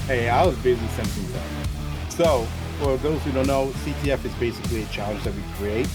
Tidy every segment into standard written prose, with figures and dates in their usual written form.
Hey, I was busy something up. So, for those who don't know, CTF is basically a challenge that we create.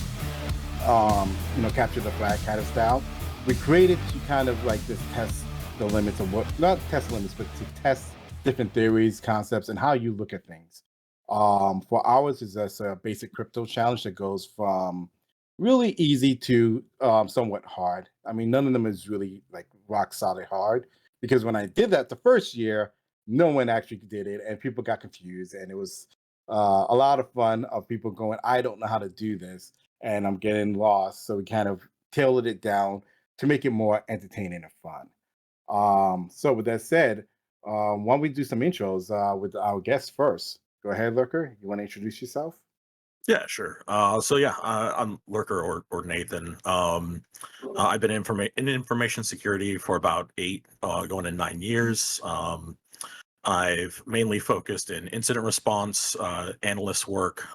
Capture the flag kind of style. We created to kind of like just test the limits of what, not test limits, but to test different theories, concepts, and how you look at things. For ours is just a basic crypto challenge that goes from really easy to somewhat hard. I mean, none of them is really like rock solid hard because when I did that the first year, no one actually did it, and people got confused, and it was a lot of fun of people going, "I don't know how to do this," and I'm getting lost. So we kind of tailored it down to make it more entertaining and fun. So with that said, why don't we do some intros with our guests first? Go ahead, Lurker. You want to introduce yourself? Yeah, sure. I'm Lurker or Nathan. I've been in information security for about 8, going in 9 years. I've mainly focused in incident response, analyst work,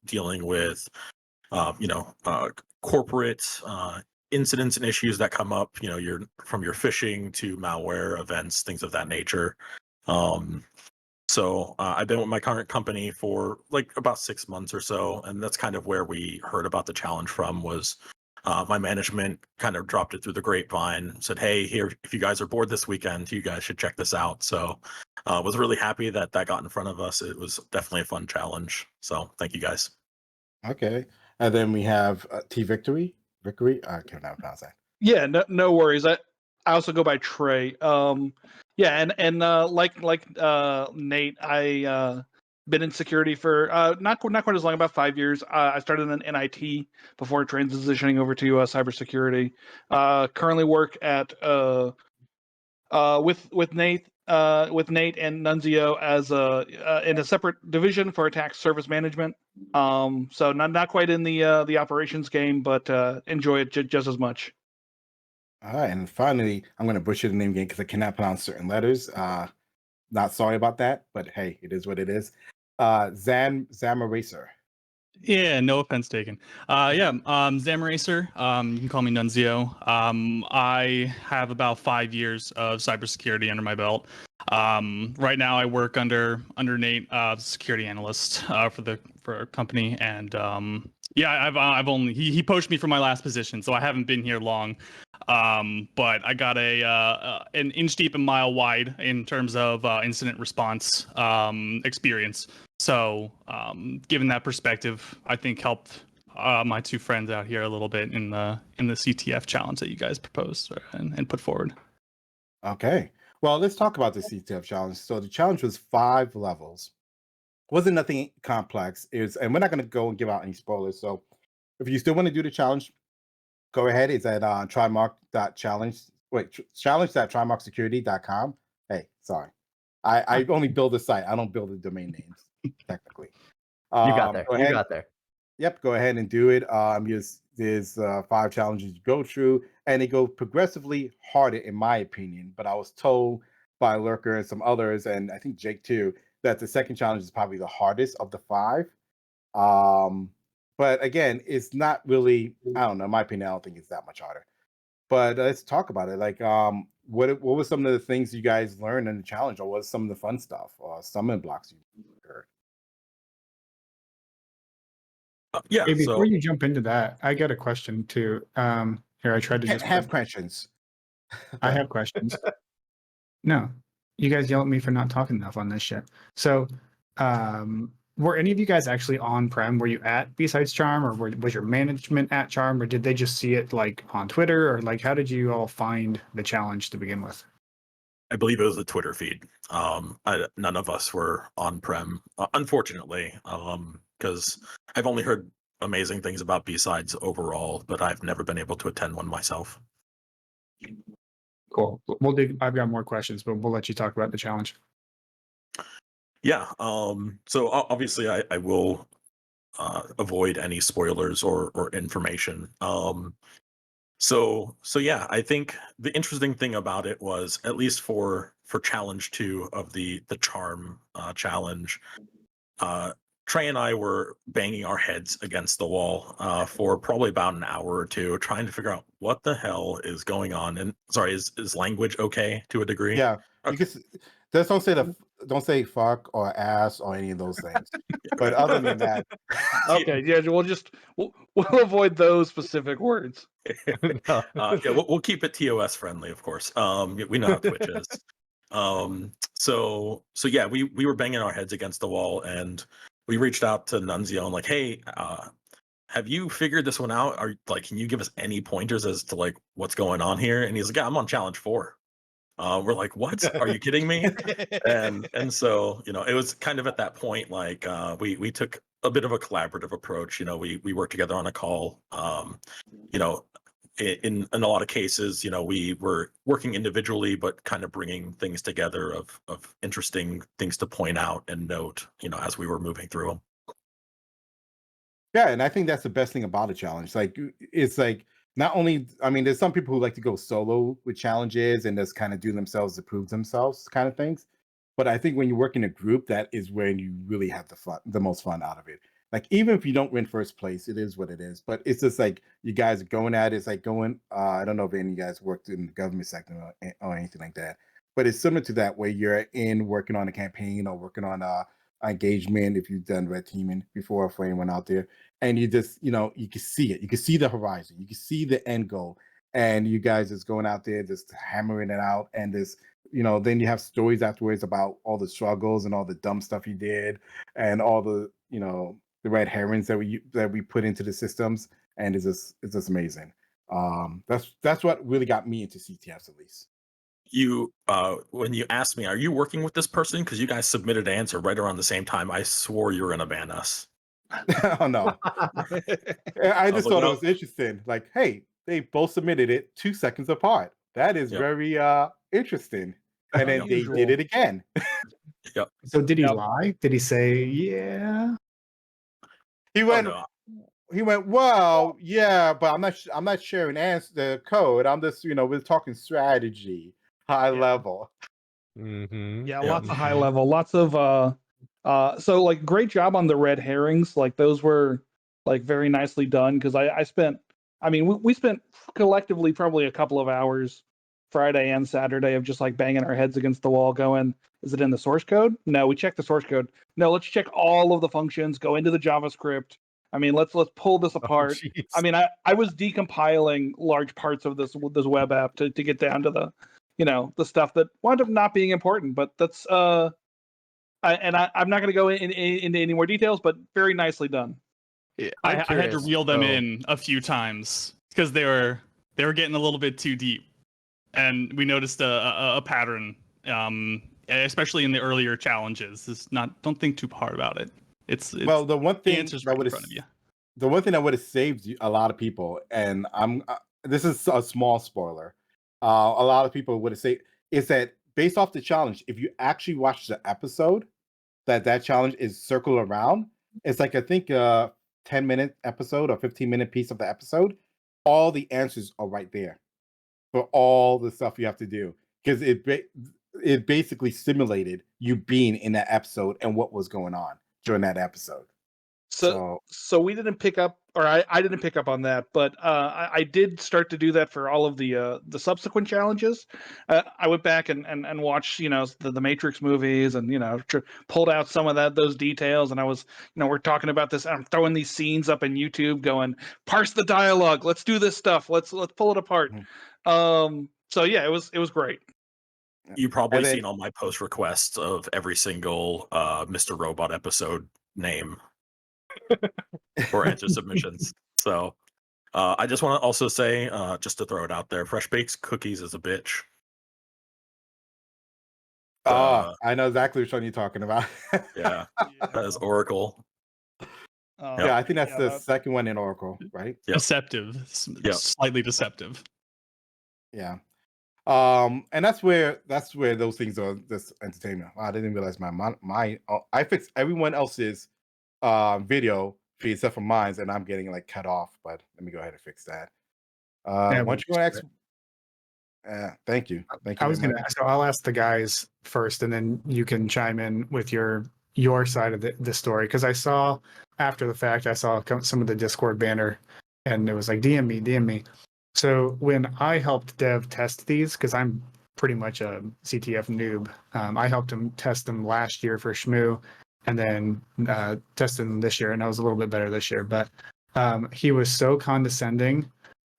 dealing with, corporate incidents and issues that come up. Your phishing to malware events, things of that nature. Um, I've been with my current company for like about 6 months or so, and that's kind of where we heard about the challenge from. Was my management kind of dropped it through the grapevine, said, "Hey, here, if you guys are bored this weekend, you guys should check this out." So, was really happy that that got in front of us. It was definitely a fun challenge. So, thank you guys. Okay. And then we have TVicory. Victory? I cannot pronounce that. Yeah, no worries. I also go by Trey. Yeah, and like Nate, I been in security for not quite as long, about 5 years. I started in NIT before transitioning over to cybersecurity. Currently work at with Nate and Nunzio as in a separate division for attack service management. So not quite in the operations game, but enjoy it just as much. All right. And finally, I'm going to butcher the name again because I cannot pronounce certain letters. Not sorry about that, but hey, it is what it is. Xamaracer. Yeah, no offense taken. Xamaracer. You can call me Nunzio. I have about 5 years of cybersecurity under my belt. Right now, I work under Nate, security analyst for a company, and I've only he poached me from my last position, so I haven't been here long. But I got an inch deep and mile wide in terms of incident response experience. So, given that perspective, I think helped my two friends out here a little bit in the CTF challenge that you guys proposed and put forward. Okay. Well, let's talk about the CTF challenge. So the challenge was 5 levels. Wasn't nothing complex. And we're not going to go and give out any spoilers. So if you still want to do the challenge, go ahead. It's at trimarc.challenge. Wait, challenge.trimarcsecurity.com. Hey, sorry. I only build the site. I don't build the domain names, technically. You got there. Go You ahead. got there. Yep, go ahead and do it. There's 5 challenges you go through, and they go progressively harder, in my opinion. But I was told by Lurker and some others, and I think Jake too, that the second challenge is probably the hardest of the 5. But again, it's not really. I don't know. In my opinion, I don't think it's that much harder. But let's talk about it. Like, what were some of the things you guys learned in the challenge, or what was some of the fun stuff, or stumbling blocks you heard? Yeah. Hey, before So you jump into that, I got a question too. Here, I tried to Can't just have questions. I have questions. No, you guys yell at me for not talking enough on this shit. So, were any of you guys actually on-prem? Were you at BSides Charm, or was your management at Charm, or did they just see it like on Twitter, or like how did you all find the challenge to begin with? I believe it was a Twitter feed. None of us were on-prem, unfortunately, because I've only heard amazing things about B-Sides overall, but I've never been able to attend one myself. Cool. I've got more questions, but we'll let you talk about the challenge. Yeah. So obviously, I will avoid any spoilers or information. So yeah, I think the interesting thing about it was, at least for challenge 2 of the Charm challenge, Trey and I were banging our heads against the wall for probably about an hour or two, trying to figure out what the hell is going on. And sorry, is language okay to a degree? Yeah, you Okay. can. Just don't say the don't say fuck or ass or any of those things. But other than that, Okay, yeah, we'll avoid those specific words. Yeah, we'll keep it TOS friendly, of course. We know how Twitch is. So yeah, we were banging our heads against the wall, and we reached out to Nunzio and like, hey, have you figured this one out? Are like, can you give us any pointers as to like what's going on here? And he's like, yeah, I'm on challenge 4. We're like, what? Are you kidding me? And so, you know, it was kind of at that point like we took a bit of a collaborative approach. You know, we worked together on a call. You know, in a lot of cases, you know, we were working individually, but kind of bringing things together of interesting things to point out and note, you know, as we were moving through them. yeah, and I think that's the best thing about a challenge. Like, it's like not only, I mean, there's some people who like to go solo with challenges and just kind of do themselves to prove themselves, kind of things. But I think when you work in a group, that is when you really have the most fun out of it. Like, even if you don't win first place, it is what it is. But it's just like you guys are going at it. It's like going. I don't know if any of you guys worked in the government sector or anything like that. But it's similar to that, where you're in working on a campaign or working on engagement. If you've done red teaming before, for anyone out there, and you just, you know, you can see it. You can see the horizon. You can see the end goal. And you guys just going out there, just hammering it out, and this, you know, then you have stories afterwards about all the struggles and all the dumb stuff you did, and all the, you know, the red herrings that we put into the systems, and it's just amazing. That's what really got me into CTFs, at least. You when you asked me, are you working with this person? Because you guys submitted an answer right around the same time. I swore you were gonna ban us. Oh no, I just thought it was interesting. Like, hey, they both submitted it 2 seconds apart. That is very interesting. And then they did it again. Yep. So did he lie? Did he say, yeah? He went. He went, well, yeah, but I'm not sharing the code. I'm just, you know, we're talking strategy, high level. Yeah, lots of high level, lots of so like great job on the red herrings. Like those were like very nicely done, because I mean we spent collectively probably a couple of hours Friday and Saturday of just like banging our heads against the wall going, is it in the source code? No, we checked the source code. No, let's check all of the functions, go into the JavaScript. I mean, let's pull this apart. I mean, I was decompiling large parts of this web app to get down to the, you know, the stuff that wound up not being important. But that's I'm not going to go into any more details, but very nicely done. Yeah, I had to reel them in a few times because they were getting a little bit too deep, and we noticed a pattern, especially in the earlier challenges. Don't think too hard about it. It's well, the one thing answers right in front of you. The one thing that would have saved a lot of people, and this is a small spoiler, a lot of people would have said, is that based off the challenge, if you actually watch the episode that challenge is circled around, it's like, I think 10-minute episode or 15-minute piece of the episode, all the answers are right there for all the stuff you have to do, because it basically simulated you being in that episode and what was going on during that episode. So we didn't pick up, or I didn't pick up on that, but I did start to do that for all of the subsequent challenges. I went back and watched, you know, the Matrix movies, and, you know, pulled out some of those details, and I was, you know, we're talking about this, I'm throwing these scenes up in YouTube going, parse the dialogue, let's do this stuff, let's pull it apart. So yeah, it was great. You probably seen all my post requests of every single Mr. Robot episode name for answer submissions. So I just want to also say, just to throw it out there, Fresh Baked Cookies is a bitch. I know exactly which one you're talking about. Yeah, that is Oracle. Yeah, I think that's the second one in Oracle, right? Yep. Deceptive, slightly deceptive. Yeah. And that's where those things are just entertainment. I didn't realize I fixed everyone else's video feed except for mine, and I'm getting like cut off. But let me go ahead and fix that. Why don't you go next? Thank you. I was gonna. So I'll ask the guys first, and then you can chime in with your side of the story, because I saw after the fact, I saw some of the Discord banner, and it was like DM me. So when I helped dev test these, because I'm pretty much a CTF noob. I helped him test them last year for Shmoo, and then tested them this year, and I was a little bit better this year. But he was so condescending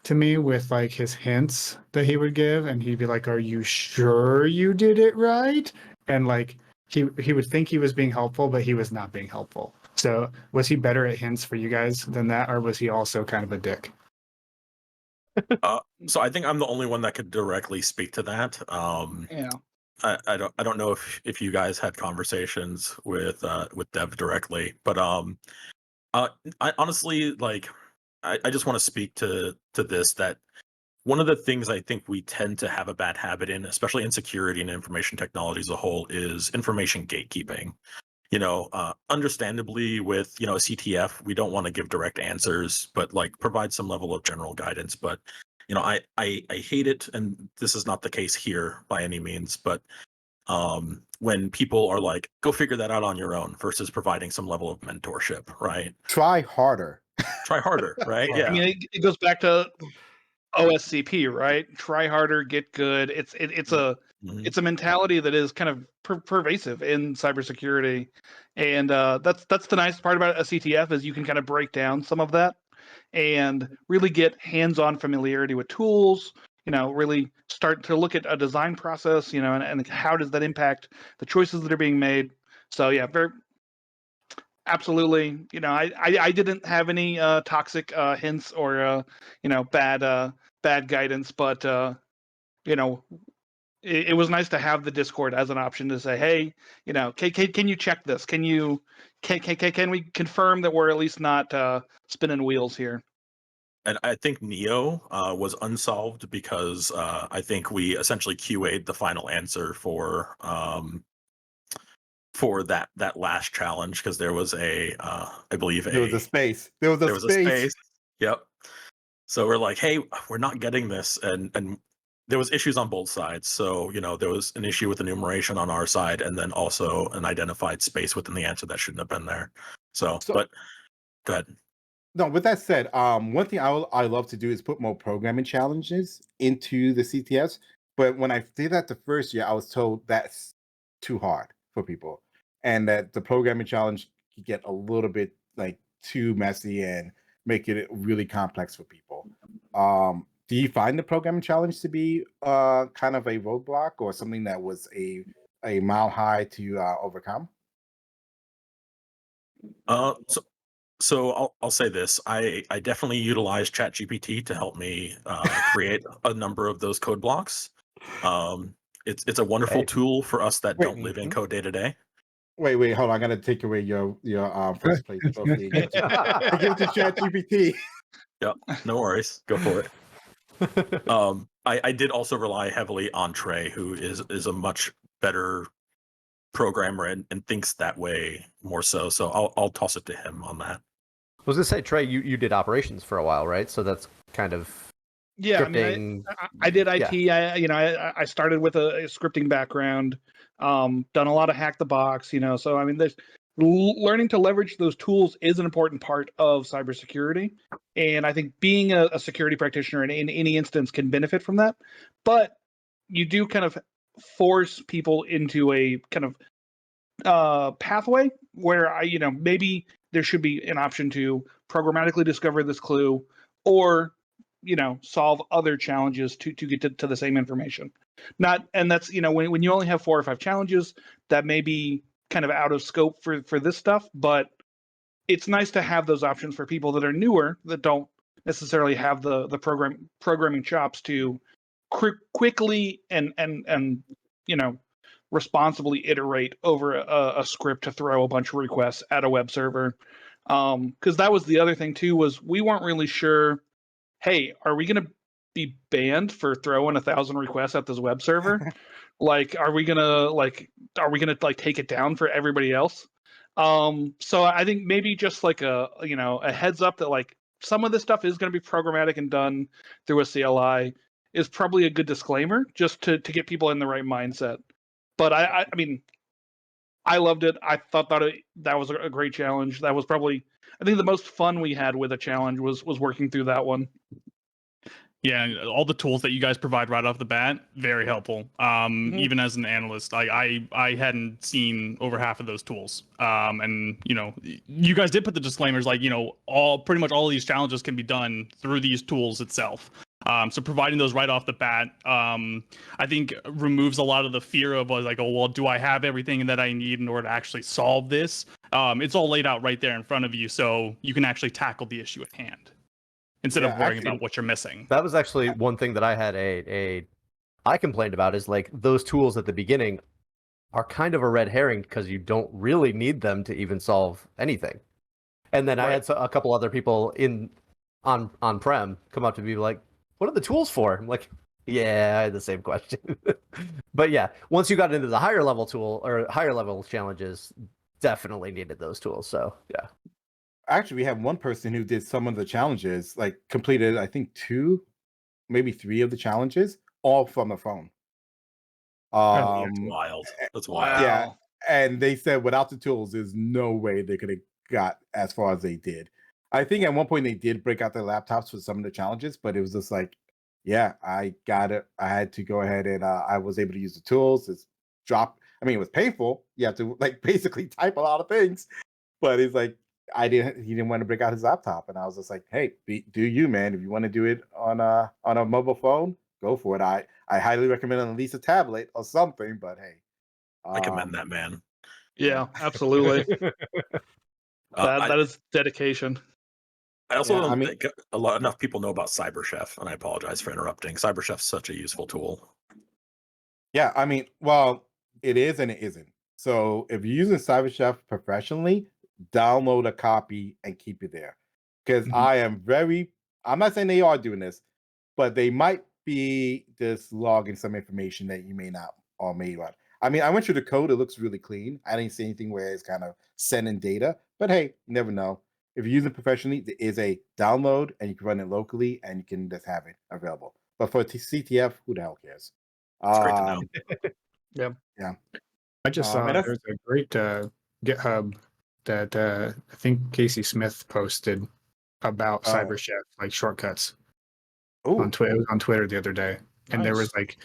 to me with like his hints that he would give, and he'd be like, "Are you sure you did it right?" And like he would think he was being helpful, but he was not being helpful. So was he better at hints for you guys than that, or was he also kind of a dick? So I think I'm the only one that could directly speak to that. Yeah. I don't know if you guys had conversations with Dev directly, but I honestly like I just want to speak to this, that one of the things I think we tend to have a bad habit in, especially in security and information technology as a whole, is information gatekeeping. Understandably, with a CTF, we don't want to give direct answers, but like provide some level of general guidance. But I hate it, and this is not the case here by any means, but when people are like, go figure that out on your own, versus providing some level of mentorship, right? Try harder. Try harder, right? Right. I Yeah. mean, it goes back to OSCP, right? Try harder, get good. It's Mhm. a mentality that is kind of pervasive in cybersecurity, and that's the nice part about a CTF is you can kind of break down some of that and really get hands-on familiarity with tools. Really start to look at a design process. And how does that impact the choices that are being made. So yeah, very absolutely. I didn't have any toxic hints or bad guidance, but it was nice to have the Discord as an option to say, hey, can you check this? Can we confirm that we're at least not spinning wheels here? And I think Neo was unsolved because I think we essentially QA'd the final answer for that last challenge, because there was I believe There was a space. There was a space. Yep. So we're like, hey, we're not getting this, and there was issues on both sides. So there was an issue with enumeration on our side, and then also an identified space within the answer that shouldn't have been there. So but go ahead. No, with that said, one thing I love to do is put more programming challenges into the CTS. But when I did that the first year, I was told that's too hard for people, and that the programming challenge could get a little bit like too messy and make it really complex for people. Do you find the programming challenge to be kind of a roadblock or something that was a mile high to overcome? So I'll say this: I definitely utilize ChatGPT to help me create a number of those code blocks. It's a wonderful tool for us that don't live in code day to day. Wait, hold on. I gotta take away your first place trophy. Give it to ChatGPT. Yep, no worries. Go for it. I did also rely heavily on Trey, who is a much better programmer and thinks that way more so. So I'll toss it to him on that. I was gonna say, Trey, you did operations for a while, right? So that's kind of scripting. I did IT. Yeah. I started with a scripting background. Done a lot of hack the box. So I mean, there's learning to leverage those tools is an important part of cybersecurity, and I think being a security practitioner in any instance can benefit from that. But you do kind of force people into a kind of pathway where maybe there should be an option to programmatically discover this clue or solve other challenges to get to the same information. And that's when you only have 4 or 5 challenges, that may be kind of out of scope for this stuff, but it's nice to have those options for people that are newer that don't necessarily have the programming chops to quickly and responsibly iterate over a script to throw a bunch of requests at a web server. Because that was the other thing too, was we weren't really sure, hey, are we going to be banned for throwing 1,000 requests at this web server? Are we gonna take it down for everybody else? So I think maybe just like a heads up that like some of this stuff is going to be programmatic and done through a CLI is probably a good disclaimer just to get people in the right mindset. But I mean, I loved it. I thought that was a great challenge. That was probably, I think, the most fun we had with a challenge was working through that one. Yeah, all the tools that you guys provide right off the bat, very helpful. Even as an analyst, I hadn't seen over half of those tools. And you guys did put the disclaimers, like pretty much all of these challenges can be done through these tools itself. So providing those right off the bat, I think removes a lot of the fear of like, oh well, do I have everything that I need in order to actually solve this? It's all laid out right there in front of you, so you can actually tackle the issue at hand, instead of worrying about what you're missing. That was actually one thing that I had I complained about, is like those tools at the beginning are kind of a red herring because you don't really need them to even solve anything. And then I had a couple other people on prem come up to me like, "What are the tools for?" I'm like, "Yeah, I had the same question." But yeah, once you got into the higher level tool or higher level challenges, definitely needed those tools. So yeah. Actually, we have one person who did some of the challenges, like completed, I think 2, maybe 3 of the challenges, all from the phone. That's wild. That's wild. Yeah, and they said without the tools, there's no way they could have got as far as they did. I think at one point they did break out their laptops for some of the challenges, but it was just like, yeah, I got it. I had to go ahead and I was able to use the tools. It's drop. I mean, it was painful. You have to like basically type a lot of things, but it's like he didn't want to break out his laptop, and I was just like, hey, do you, man? If you want to do it on a mobile phone, go for it. I highly recommend at least a tablet or something, but hey, I commend that man. Yeah, absolutely. That is dedication. I also don't think enough people know about CyberChef, and I apologize for interrupting. CyberChef's such a useful tool. Yeah, I mean, well, it is and it isn't. So if you're using CyberChef professionally, download a copy and keep it there. Because I'm not saying they are doing this, but they might be just logging some information that you may not or may not. I mean, I went through the code. It looks really clean. I didn't see anything where it's kind of sending data. But hey, you never know. If you're using it professionally, there is a download and you can run it locally and you can just have it available. But for CTF, who the hell cares? It's great to know. Yeah. I just saw there's a great GitHub that I think Casey Smith posted about CyberChef, like shortcuts on Twitter. It was on Twitter the other day, and there was like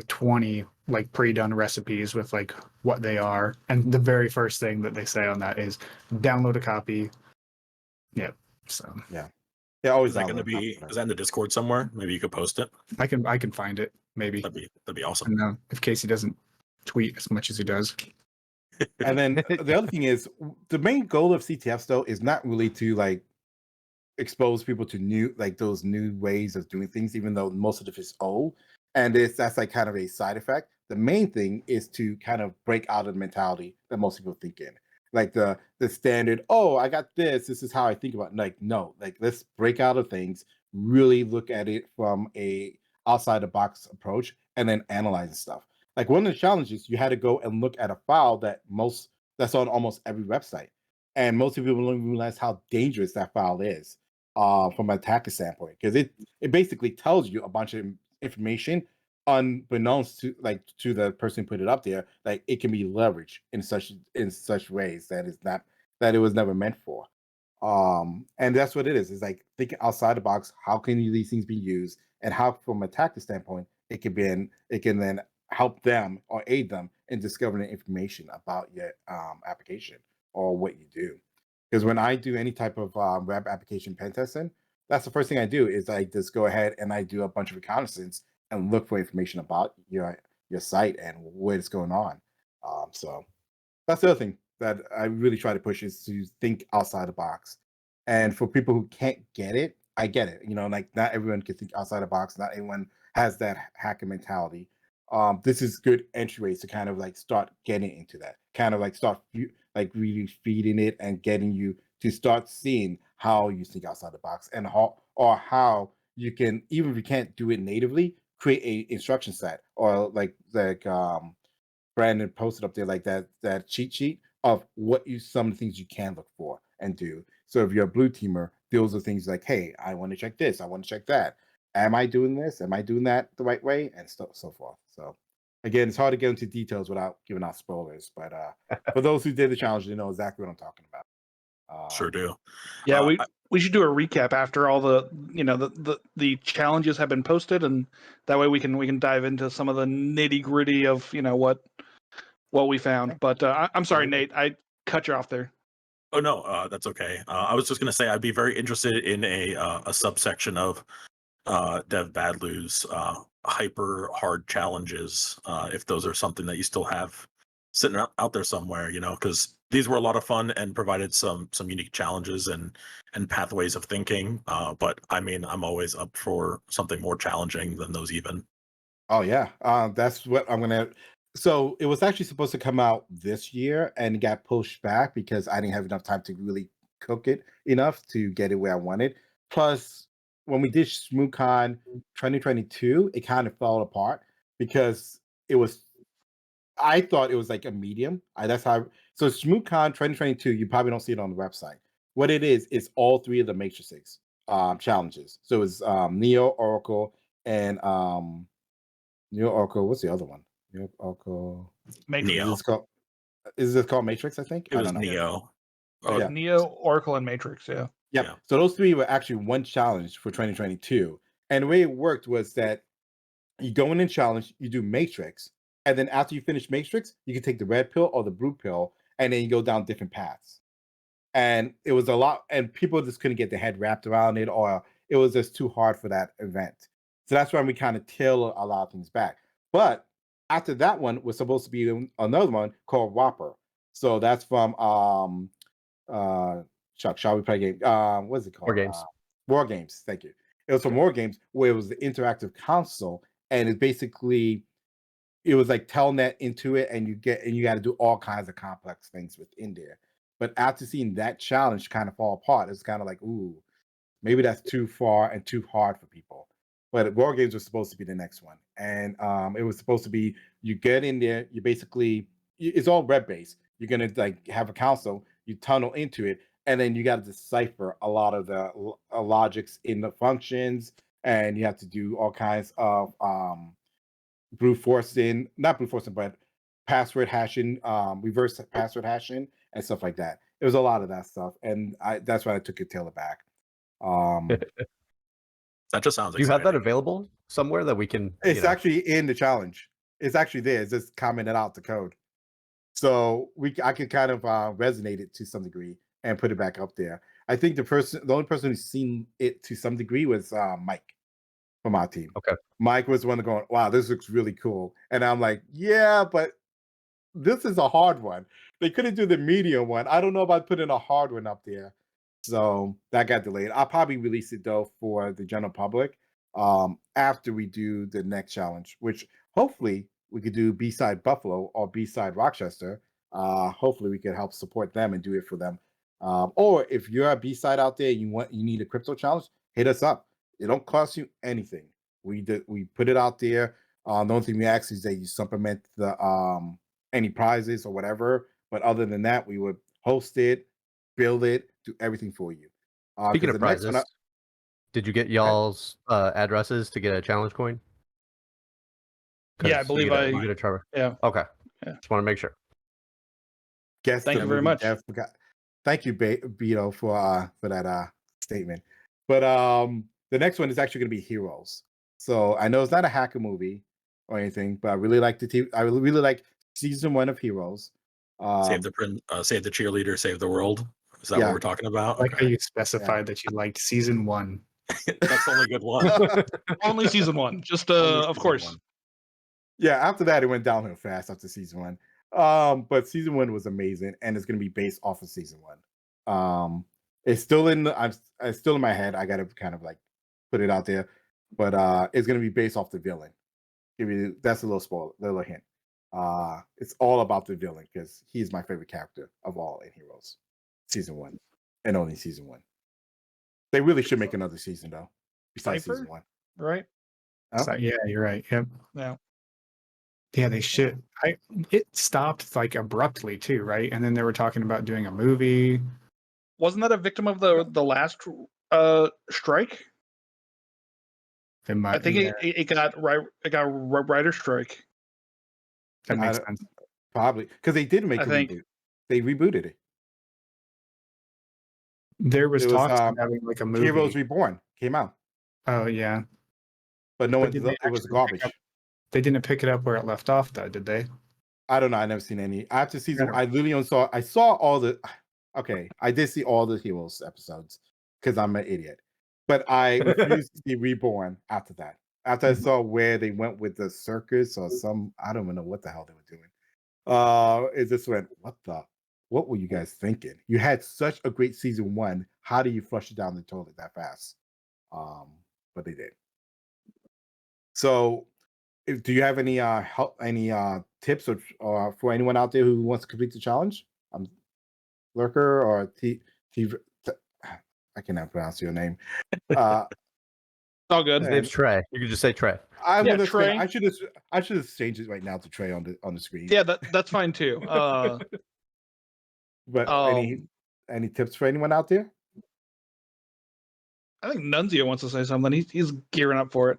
20 like pre-done recipes with like what they are, and the very first thing that they say on that is download a copy. Yep. So yeah. Always is that going to be? Is that in the Discord somewhere? Maybe you could post it. I can find it. Maybe that'd be awesome. I know if Casey doesn't tweet as much as he does. And then the other thing is, the main goal of CTFs though is not really to like expose people to those new ways of doing things, even though most of it is old, and that's like kind of a side effect. The main thing is to kind of break out of the mentality that most people think in, like the standard, oh, I got this is how I think about it. Like, no, like let's break out of things, really look at it from a outside the box approach, and then analyze stuff. Like one of the challenges, you had to go and look at a file that's on almost every website, and most people don't realize how dangerous that file is from an attacker standpoint, because it basically tells you a bunch of information unbeknownst to the person who put it up there. Like it can be leveraged in such ways that it was never meant for. And that's what it is. It's like thinking outside the box. How can these things be used, and how, from an attacker standpoint, it can then help them or aid them in discovering information about your application or what you do. Because when I do any type of web application pen testing, that's the first thing I do is I just go ahead and I do a bunch of reconnaissance and look for information about your site and what's going on. So that's the other thing that I really try to push, is to think outside the box. And for people who can't get it, I get it. Like not everyone can think outside the box. Not everyone has that hacker mentality. This is good entryways to kind of like start getting into that, kind of like start like really feeding it and getting you to start seeing how you think outside the box, and how you can, even if you can't do it natively, create a instruction set, or like Brandon posted up there, like that cheat sheet of some of the things you can look for and do. So if you're a blue teamer, those are things like, hey, I want to check this, I want to check that. Am I doing this? Am I doing that the right way? And so forth. So again, it's hard to get into details without giving out spoilers. But for those who did the challenge, they know exactly what I'm talking about. Sure do. Yeah, we should do a recap after all the the challenges have been posted, and that way we can dive into some of the nitty gritty of what we found. But I'm sorry, Nate, I cut you off there. Oh no, that's okay. I was just gonna say I'd be very interested in a subsection of Dev Badloo's hyper hard challenges, if those are something that you still have sitting out there somewhere, because these were a lot of fun and provided some unique challenges and pathways of thinking. But I mean, I'm always up for something more challenging than those even. Oh yeah, that's what I'm gonna. So it was actually supposed to come out this year and got pushed back because I didn't have enough time to really cook it enough to get it where I wanted. Plus, when we did ShmooCon 2022, it kind of fell apart because it was. I thought it was like a medium. That's how. So ShmooCon 2022, you probably don't see it on the website. What it is all three of the matrices challenges. So it's Neo, Oracle, and Neo Oracle. What's the other one? Neo Oracle. Matrix. Neo. Is this called Matrix? I think It I was don't know. Neo. Yeah. Neo, Oracle, and Matrix. Yeah. Yep. Yeah. So those three were actually one challenge for 2022. And the way it worked was that you go in and challenge, you do Matrix, and then after you finish Matrix, you can take the red pill or the blue pill, and then you go down different paths. And it was a lot, and people just couldn't get their head wrapped around it, or it was just too hard for that event. So that's why we kind of tailor a lot of things back. But after that one was supposed to be another one called Whopper. So that's from Chuck, shall we play a game? What's it called? War Games. War Games. Thank you. It was from War Games where it was the interactive console, and it basically it was like telnet into it, and you got to do all kinds of complex things within there. But after seeing that challenge kind of fall apart, it's kind of like, ooh, maybe that's too far and too hard for people. But War Games was supposed to be the next one, and it was supposed to be you get in there, you basically it's all web based. You're gonna like have a console, you tunnel into it, and then you got to decipher a lot of the logics in the functions, and you have to do all kinds of not brute forcing, but password hashing, reverse password hashing, and stuff like that. It was a lot of that stuff, and that's why I took it tailor back. That just sounds Do you have that exciting. available somewhere that we can? It's actually in the challenge. It's actually there. It's just commented out the code. So I could kind of resonate it to some degree and put it back up there. I think the only person who's seen it to some degree was Mike from our team. Okay. Mike was the one going, wow, this looks really cool. And I'm like, yeah, but this is a hard one. They couldn't do the medium one. I don't know about putting a hard one up there. So that got delayed. I'll probably release it though for the general public after we do the next challenge, which hopefully we could do B-side Buffalo or B-side Rochester. Hopefully we could help support them and do it for them. Or if you're a B-side out there, you need a crypto challenge, hit us up. It don't cost you anything. We put it out there. The only thing we ask is that you supplement the any prizes or whatever. But other than that, we would host it, build it, do everything for you. Speaking of the next prizes, one did you get y'all's addresses to get a challenge coin? Yeah, I believe you get a Trevor. Yeah. Okay. Yeah. Just want to make sure. guess Thank the you very movie much. Dev forgot. Thank you, Beto, for that statement. But the next one is actually going to be Heroes. So I know it's not a hacker movie or anything, but I really like I really like season 1 of Heroes. Save the cheerleader, save the world. Is that Yeah. what we're talking about? Like how Okay. you specified that you liked season 1. That's the only good one. Only season 1. Just Only of season course. one. Yeah, after that it went downhill fast after season 1. But season 1 was amazing, and it's going to be based off of season 1. It's still it's still in my head. I got to kind of like put it out there, but it's going to be based off the villain. That's a little spoiler, little hint. It's all about the villain because he's my favorite character of all in Heroes, season 1, and only season 1. They really should make another season though, besides Viper? season 1. Right? Oh. So, yeah, you're right. Yep. Yeah. Yeah, they should. It stopped like abruptly too, right? And then they were talking about doing a movie. Wasn't that a victim of the last strike? I think it got writer strike. That makes sense. Probably because they did make I think. reboot. They rebooted it. There was It was talks of having like a movie. Heroes Reborn came out, Oh yeah, but no but one. did they It was actually garbage. they didn't pick it up where it left off, though, did they? I don't know. I never seen any. After season, Yeah. I literally only saw. I saw all the. Okay, I did see all the Heroes episodes because I'm an idiot, but I refused to see Reborn after that. After I Mhm. saw where they went with the circus or some, I don't even know what the hell they were doing. It just went, what were you guys thinking? You had such a great season 1. How do you flush it down the toilet that fast? But they did. So, do you have any tips or for anyone out there who wants to complete the challenge? Lurker or I cannot pronounce your name. All good. His name's Trey. You can just say Trey. I Yeah, would have Trey. I should have changed it right now to Trey on the screen. Yeah, that's fine too. But Um, any tips for anyone out there? I think Nunzio wants to say something. He's gearing up for it.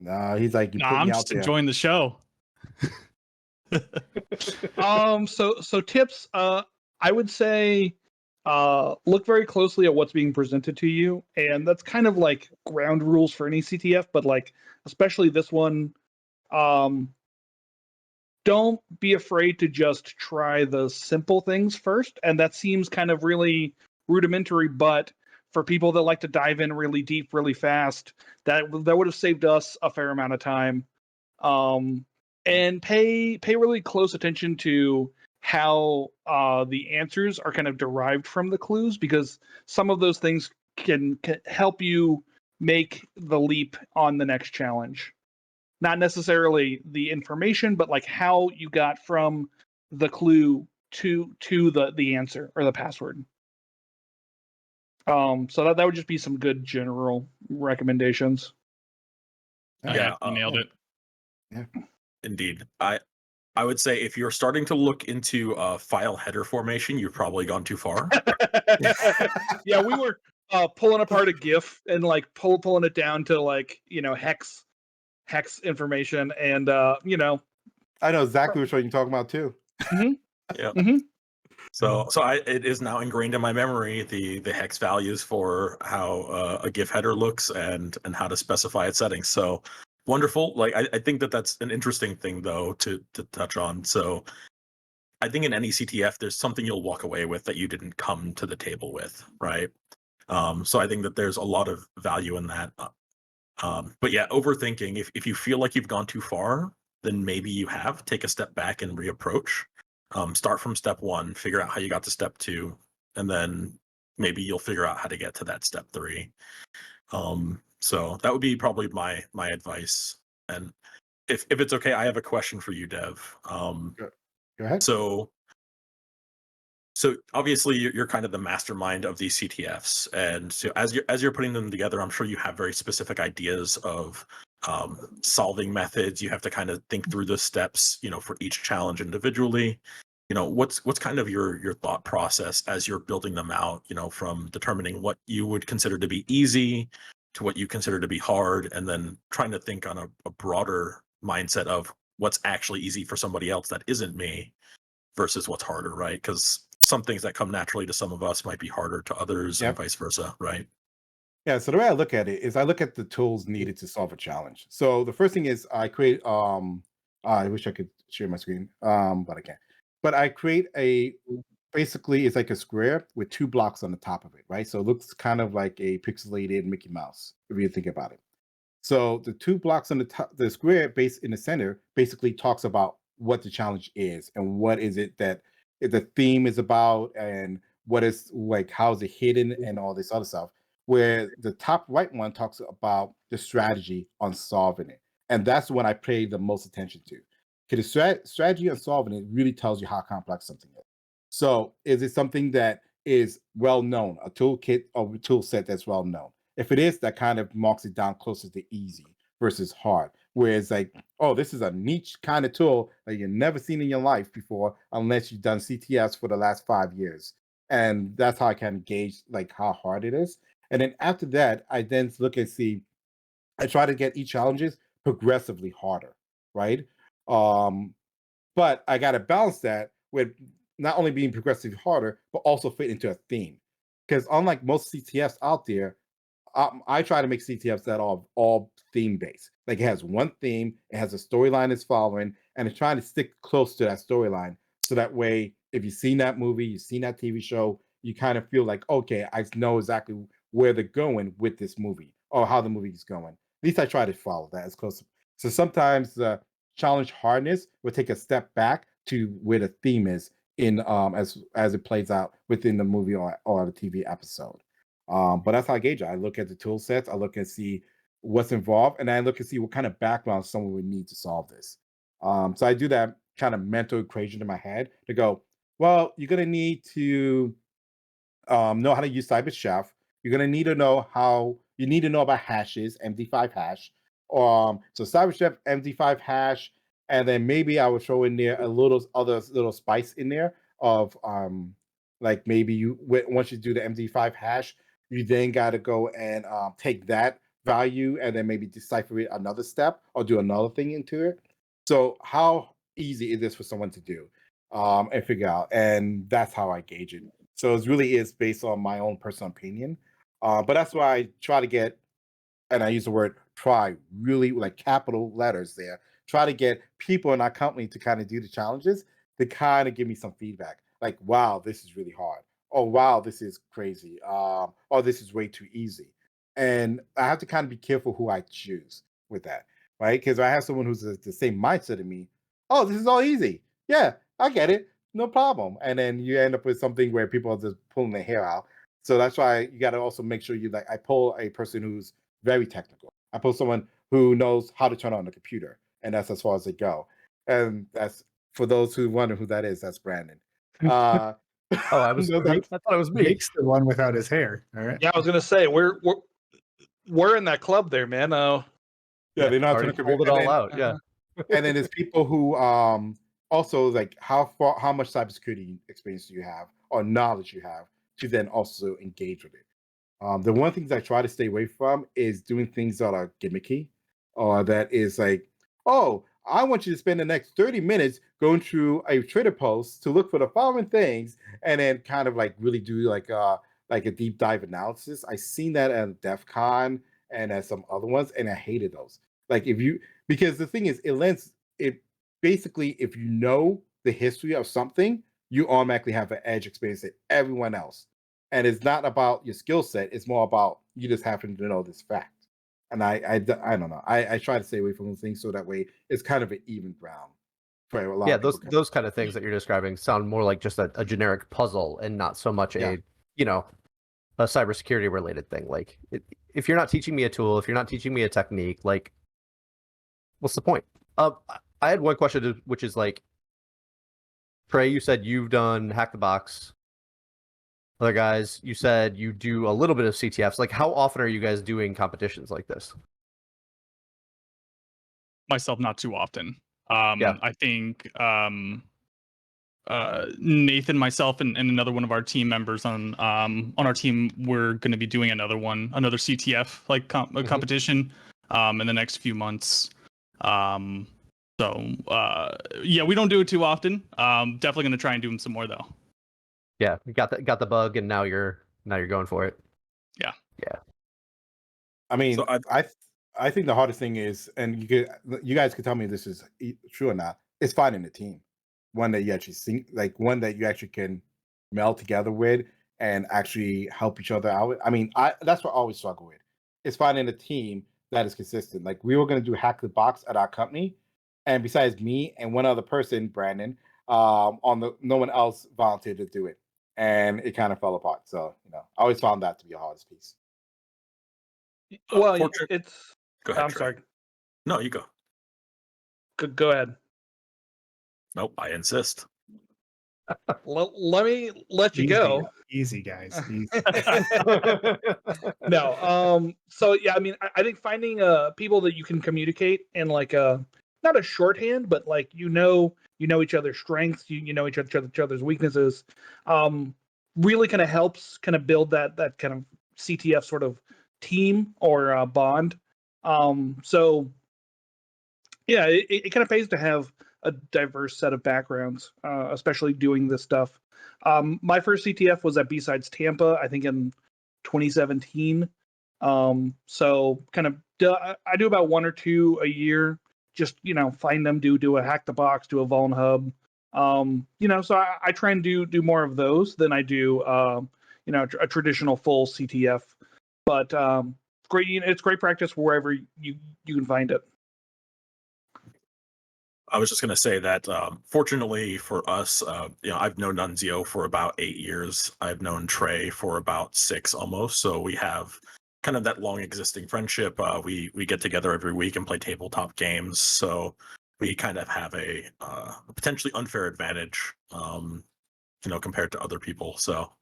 No, he's like, you Nah, put I'm me out just there. enjoying the show. So tips. I would say, look very closely at what's being presented to you, and that's kind of like ground rules for any CTF, but like especially this one. Don't be afraid to just try the simple things first, and that seems kind of really rudimentary, but for people that like to dive in really deep really fast, that would have saved us a fair amount of time. And pay really close attention to how the answers are kind of derived from the clues, because some of those things can help you make the leap on the next challenge. Not necessarily the information, but like how you got from the clue to the answer or the password. So that would just be some good general recommendations. Yeah, you nailed it. indeed. I would say if you're starting to look into file header formation, you've probably gone too far. Yeah, we were pulling apart a GIF and like pulling it down to like hex information, and I know exactly which one you're talking about too. Yeah. Mhm. So it is now ingrained in my memory the hex values for how a GIF header looks and how to specify its settings. So wonderful. Like I think that's an interesting thing though to touch on. So I think in any CTF there's something you'll walk away with that you didn't come to the table with, right? So I think that there's a lot of value in that. But yeah, overthinking. If you feel like you've gone too far, then maybe you have. Take a step back and reapproach. Start from step 1, figure out how you got to step 2, and then maybe you'll figure out how to get to that step 3. So that would be probably my advice. And if it's okay, I have a question for you, Dev. Go ahead. So obviously you're kind of the mastermind of these CTFs, and so as you're putting them together, I'm sure you have very specific ideas of solving methods. You have to kind of think through the steps, for each challenge individually. What's kind of your thought process as you're building them out? From determining what you would consider to be easy to what you consider to be hard, and then trying to think on a broader mindset of what's actually easy for somebody else that isn't me versus what's harder, right? Because some things that come naturally to some of us might be harder to others, and Yep. vice versa, right? Yeah, so the way I look at it is I look at the tools needed to solve a challenge. So the first thing is I create I wish I could share my screen, but I can't. But I create basically it's like a square with 2 blocks on the top of it, right? So it looks kind of like a pixelated Mickey Mouse if you think about it. So the 2 blocks on the top, the square base in the center basically talks about what the challenge is and what is it that the theme is about, and what is like how is it hidden and all this other stuff. Where the top right one talks about the strategy on solving it, and that's what I pay the most attention to. Because the strategy on solving it really tells you how complex something is. So is it something that is well known, a toolkit or a tool set that's well known? If it is, that kind of marks it down closer to easy versus hard. Whereas like, oh, this is a niche kind of tool that you've never seen in your life before, unless you've done CTFs for the last 5 years. And that's how I can gauge like how hard it is. And then after that, I then look and see, I try to get each challenges progressively harder, right? Um, but I got to balance that with not only being progressively harder, but also fit into a theme. because unlike most CTFs out there, I try to make CTFs that are all theme based. Like it has one theme, it has a storyline it's following, and it's trying to stick close to that storyline. So that way, if you've seen that movie, you've seen that TV show, you kind of feel like, okay, I know exactly where they're going with this movie or how the movie is going. At least I try to follow that as close. So sometimes the challenge hardness will take a step back to where the theme is in as it plays out within the movie or the TV episode. But that's how I gauge it. I look at the tool sets, I look and see what's involved, and I look and see what kind of background someone would need to solve this. So I do that kind of mental equation in my head to go, well, you're gonna need to know how to use CyberChef. You're gonna need to know about hashes, MD5 hash. So CyberChef, MD5 hash, and then maybe I would throw in there a little spice in there of like maybe once you do the MD5 hash, you then got to go and take that value and then maybe decipher it another step or do another thing into it. So how easy is this for someone to do and figure out? And that's how I gauge it. So it really is based on my own personal opinion. But that's why I try to get, and I use the word try really like capital letters there, try to get people in our company to kind of do the challenges to kind of give me some feedback. Like, wow, this is really hard. Oh, wow, this is crazy. Oh, this is way too easy. And I have to kind of be careful who I choose with that, right? Because I have someone who's the same mindset of me. Oh, this is all easy. Yeah, I get it. No problem. And then you end up with something where people are just pulling their hair out. So that's why you got to also make sure I pull a person who's very technical. I pull someone who knows how to turn on the computer, and that's as far as they go. And that's for those who wonder who that is. That's Brandon. Oh, I thought it was me. Jake's the one without his hair. All right. Yeah, I was gonna say we're in that club there, man. Yeah, they know how to already pulled it all out. Yeah. And then there's people who also like how much cybersecurity experience do you have or knowledge you have to then also engage with it. The one things I try to stay away from is doing things that are gimmicky or that is like, oh, I want you to spend the next 30 minutes going through a Twitter post to look for the following things and then kind of like really do like a deep dive analysis. I seen that at DEF CON and at some other ones, and I hated those. Like because the thing is, it basically, if you know the history of something, you automatically have an edge experience than everyone else. And it's not about your skill set; it's more about you just happen to know this fact. And I don't know. I try to stay away from those things so that way it's kind of an even ground for a lot. Yeah, of those kind of things that you're describing sound more like just a generic puzzle and not so much a cybersecurity related thing. Like if you're not teaching me a tool, if you're not teaching me a technique, like what's the point? I had one question, which is like, Trey, you said you've done Hack the Box. Other guys, you said you do a little bit of CTFs. Like, how often are you guys doing competitions like this? Myself, not too often. Yeah. I think Nathan, myself, and another one of our team members on our team, we're going to be doing another CTF like competition in the next few months. Yeah, we don't do it too often. Definitely going to try and do them some more though. Yeah, you got the bug, and now you're going for it. Yeah. I mean, so I think the hardest thing is, and you guys could tell me if this is true or not, is finding a team, one that you actually think, like one that you actually can meld together with and actually help each other out with. I mean, that's what I always struggle with, is finding a team that is consistent. Like we were going to do Hack the Box at our company, and besides me and one other person, Brandon, no one else volunteered to do it, and it kind of fell apart. So I always found that to be the hardest piece. Well, it's. Go ahead. I'm Trey. sorry. No, you go. Go ahead. Nope, I insist. Let me let you go. Easy, guys. Easy. No. So yeah, I mean, I think finding people that you can communicate in like not a shorthand, but like you know each other's strengths, you know each other's weaknesses, really kind of helps kind of build that kind of CTF sort of team or bond. So yeah, it kind of pays to have a diverse set of backgrounds, especially doing this stuff. My first CTF was at BSides Tampa, I think in 2017. So kind of I do about 1 or 2 a year. Just find them, do a hack the box, do a Vuln Hub. So I try and do more of those than I do a traditional full CTF. But great, it's great practice wherever you can find it. I was just going to say that fortunately for us, I've known Nunzio for about 8 years. I've known Trey for about 6 almost. So we have kind of that long existing friendship. We get together every week and play tabletop games. So we kind of have a potentially unfair advantage, compared to other people. So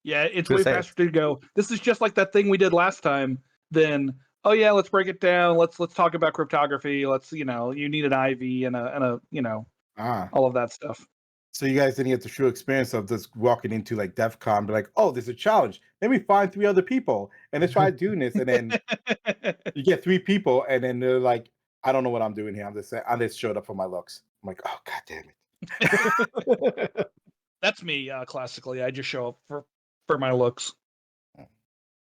yeah, it's way faster to go. This is just like that thing we did last time. Then oh yeah, let's break it down. Let's talk about cryptography. Let's you need an IV and a all of that stuff. So you guys didn't get the true experience of just walking into like DEF CON, be like, oh, there's a challenge. Let me find 3 other people and let's try doing this. And then you get 3 people, and then they're like, I don't know what I'm doing here. I just showed up for my looks. I'm like, oh god damn it. That's me. Classically, I just show up for my looks.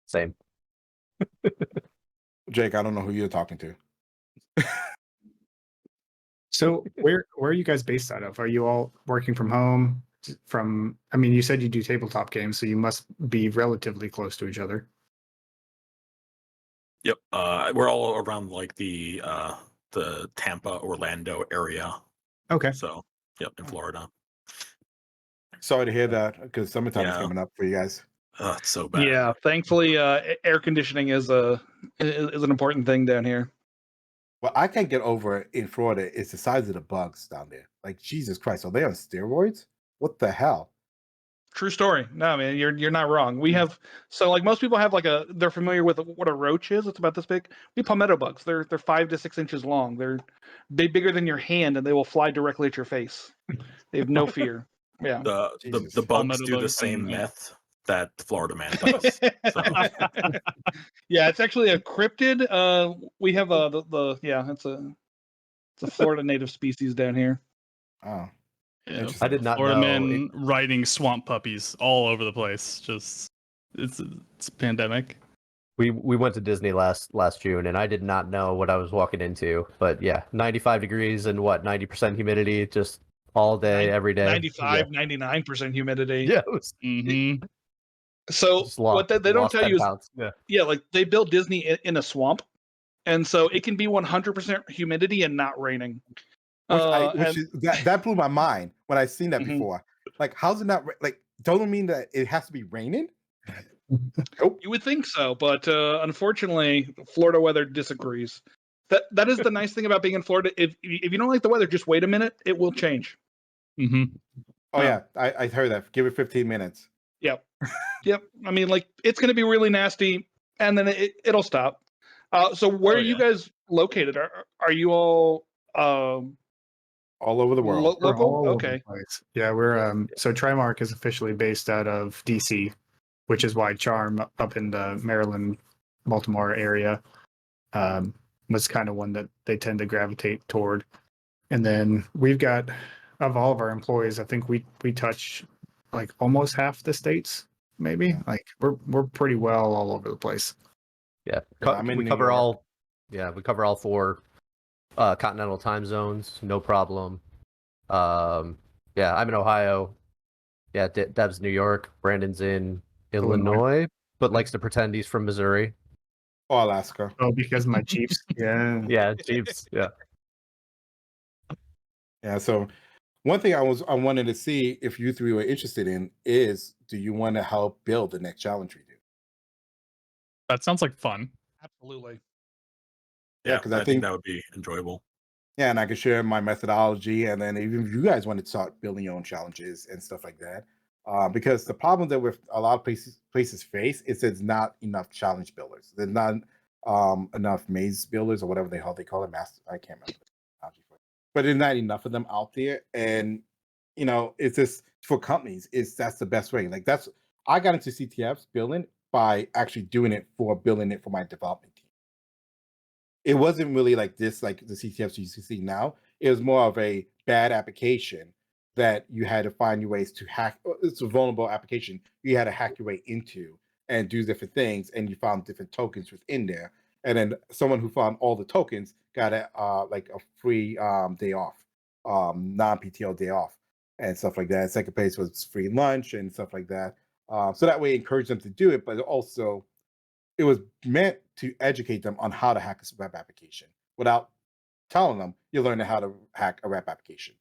Same. Jake, I don't know who you're talking to. So where are you guys based out of? Are you all working from home? You said you do tabletop games, so you must be relatively close to each other. Yep, we're all around like the Tampa, Orlando area. Okay. So yep, in Florida. Sorry to hear that, because summertime is coming up for you guys. It's so bad. Yeah, thankfully, air conditioning is an important thing down here. What I can't get over in Florida is the size of the bugs down there. Like, Jesus Christ, are they on steroids? What the hell? True story. No, man, you're not wrong. We have like most people have they're familiar with what a roach is. It's about this big. We have palmetto bugs. They're 5 to 6 inches long. They're bigger than your hand, and they will fly directly at your face. They have no fear. Yeah. The bugs do the same meth that the Florida man does. So. Yeah, it's actually a cryptid. We have it's a Florida native species down here. Oh, Yeah, I did not Florida know. men riding swamp puppies all over the place. Just it's a pandemic. We went to Disney last June, and I did not know what I was walking into. But yeah, 95 degrees and 90% humidity, just all day, every day. 99% humidity. Yeah. It was, So what they don't tell you is, like they built Disney in a swamp, and so it can be 100% humidity and not raining. That blew my mind when I seen that before. Like, how's it not like? Don't mean that it has to be raining? Nope. You would think so, but unfortunately, Florida weather disagrees. That is the nice thing about being in Florida. If you don't like the weather, just wait a minute; it will change. Oh yeah, I heard that. Give it 15 minutes. Yep. I mean, like it's going to be really nasty, and then it'll stop. So where are you guys located? Are you all all over the world? Local? All over Okay. the place. Yeah, we're so Trimarc is officially based out of DC, which is why Charm up in the Maryland, Baltimore area was kind of one that they tend to gravitate toward. And then we've got, of all of our employees, I think we touch like almost half the states, maybe. Like we're pretty well all over the place. Yeah, we cover all 4 continental time zones, no problem. I'm in Ohio. Yeah, Dev's New York. Brandon's in Illinois, but likes to pretend he's from Missouri. Or Alaska. Oh, because my Chiefs. Yeah, Chiefs. Yeah. Yeah. So one thing I wanted to see if you 3 were interested in is, do you want to help build the next challenge we do? That sounds like fun. Absolutely. Yeah, because I think that would be enjoyable. Yeah, and I could share my methodology, and then even if you guys want to start building your own challenges and stuff like that, because the problem that with a lot of places face is there's not enough challenge builders. There's not enough maze builders or whatever they call it. I can't remember the terminology for it. But there's not enough of them out there, and it's just for companies. That's the best way. Like I got into CTFs building by actually building it for my development team. It wasn't really like this, like the CTFs you see now. It was more of a bad application that you had to find your ways to hack. It's a vulnerable application you had to hack your way into and do different things, and you found different tokens within there. And then someone who found all the tokens got a like a free day off, non-PTO day off, and stuff like that. Second place was free lunch and stuff like that. So that way, encourage them to do it, but also it was meant to educate them on how to hack a web application without telling them you're learning how to hack a web application.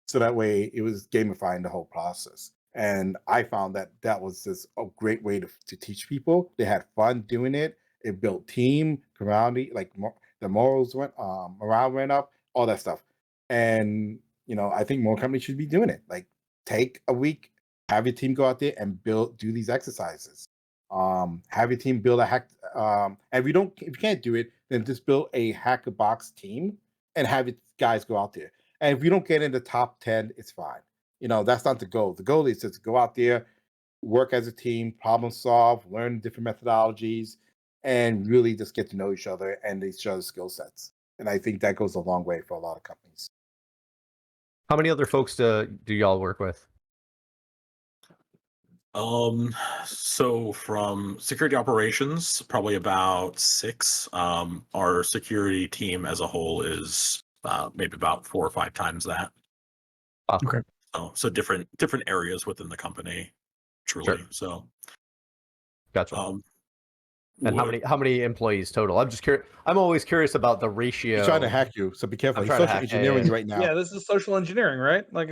So that way, it was gamifying the whole process. And I found that that was just a great way to teach people. They had fun doing it. It built team, community, like the morals went, morale went up, all that stuff. And I think more companies should be doing it. Like, take a week, have your team go out there and do these exercises. Have your team build a hack. And if you can't do it, then just build a hacker box team and have your guys go out there. And if you don't get in the top 10, it's fine. That's not the goal. The goal is just to go out there, work as a team, problem solve, learn different methodologies, and really just get to know each other and each other's skill sets. And I think that goes a long way for a lot of companies. How many other folks do y'all work with? So from security operations, probably about 6. Our security team as a whole is maybe about 4 or 5 times that. Okay. So different areas within the company, truly. Sure. So, Gotcha. And how many employees total? I'm just curious. I'm always curious about the ratio. He's trying to hack you, so be careful. He's trying to social hack- engineering you right now. Yeah, this is social engineering, right? Like,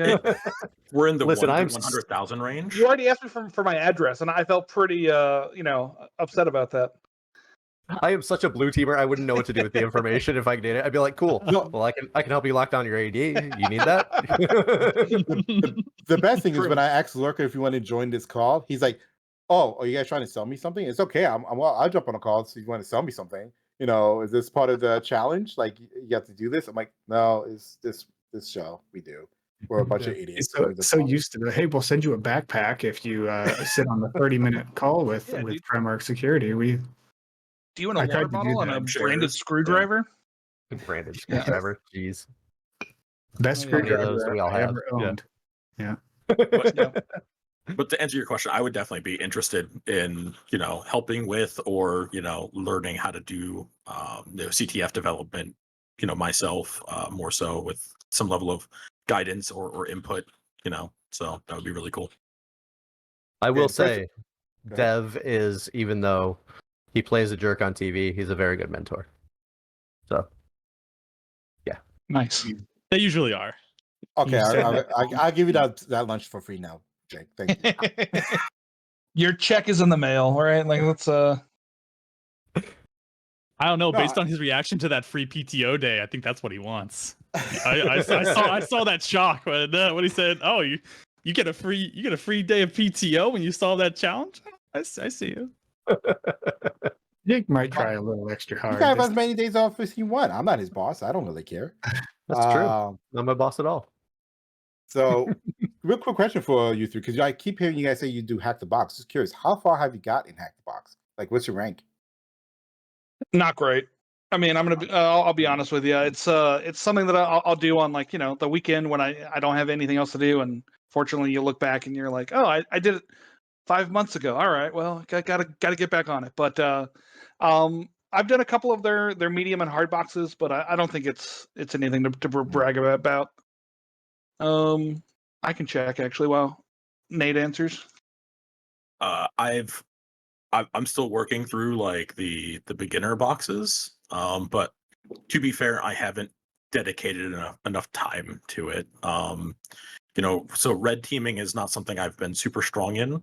We're in the Listen, 100,000 range. you already asked me for my address, and I felt pretty, upset about that. I am such a blue teamer. I wouldn't know what to do with the information if I did it. I'd be like, cool. Well, I can help you lock down your AD. You need that? The best thing is when I asked Lurker if you want to join this call, he's like, "Oh, are you guys trying to sell me something? It's okay. I'll jump on a call. So you want to sell me something? Is this part of the challenge? Like you have to do this?" I'm like, "No, it's this show we do. We're a bunch of idiots." So used to, hey, we'll send you a backpack if you sit on the 30-minute call with Trimarc Security. Do you want a I tried water to do bottle and that. a branded screwdriver? Branded screwdriver. Jeez. Best Oh, yeah. screwdriver we all I have. ever owned. Yeah. But to answer your question, I would definitely be interested in, helping with or, learning how to do CTF development, myself, more so with some level of guidance or input, so that would be really cool. I will say, Dev is, even though he plays a jerk on TV, he's a very good mentor. So, yeah. Nice. They usually are. Okay, I'll give you that lunch for free now, Jake. Thank you. Your check is in the mail, all right? Like, let's I don't know. Based on his reaction to that free PTO day, I think that's what he wants. I saw that shock when he said, "Oh, you get a free day of PTO when you solve that challenge." I see you. Jake might try a little extra hard. You can have as many days off as you want. I'm not his boss. I don't really care. That's true. Not my boss at all. So, real quick question for you three, because I keep hearing you guys say you do Hack the Box. Just curious, how far have you got in Hack the Box? Like, what's your rank? not great. I mean, I'll be honest with you. It's something that I'll do on the weekend when I don't have anything else to do, and fortunately you look back and you're like, oh, I did it 5 months ago. All right, well, gotta get back on it. But I've done a couple of their medium and hard boxes, but I don't think it's anything to brag about. I can check actually while Nate answers. I'm still working through like the beginner boxes, but to be fair, I haven't dedicated enough time to it. So red teaming is not something I've been super strong in.